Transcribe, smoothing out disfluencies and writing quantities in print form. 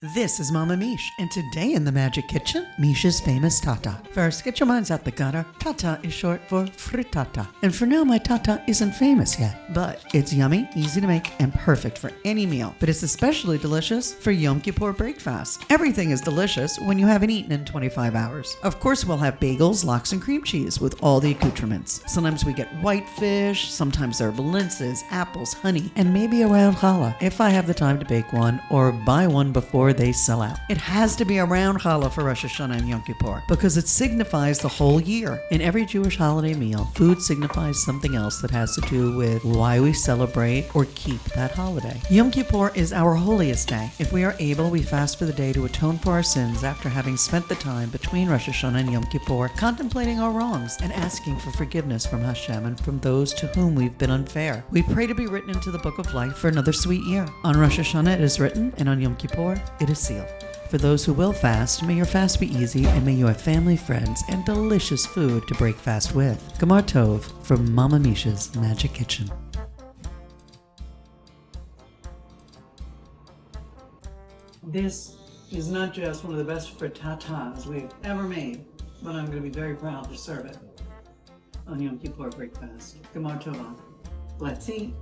This is Mama Miche, and today in the Magic Kitchen, Miche's famous Tata. First, get your minds out the gutter. Tata is short for frittata. And for now, my Tata isn't famous yet. But it's yummy, easy to make, and perfect for any meal. But it's especially delicious for Yom Kippur Break Fast. Everything is delicious when you haven't eaten in 25 hours. Of course, we'll have bagels, lox, and cream cheese with all the accoutrements. Sometimes we get white fish, sometimes there are balances, apples, honey, and maybe a round challah, if I have the time to bake one or buy one before they sell out. It has to be a round challah for Rosh Hashanah and Yom Kippur because it signifies the whole year. In every Jewish holiday meal, food signifies something else that has to do with why we celebrate or keep that holiday. Yom Kippur is our holiest day. If we are able, we fast for the day to atone for our sins after having spent the time between Rosh Hashanah and Yom Kippur contemplating our wrongs and asking for forgiveness from Hashem and from those to whom we've been unfair. We pray to be written into the book of life for another sweet year. On Rosh Hashanah it is written, and on Yom Kippur it is sealed. For those who will fast, may your fast be easy, and may you have family, friends, and delicious food to break fast with. Gamar Tov from Mama Miche's Magic Kitchen. This is not just one of the best frittatas we've ever made, but I'm going to be very proud to serve it on Yom Kippur Break Fast. Gamar Tov. Let's eat.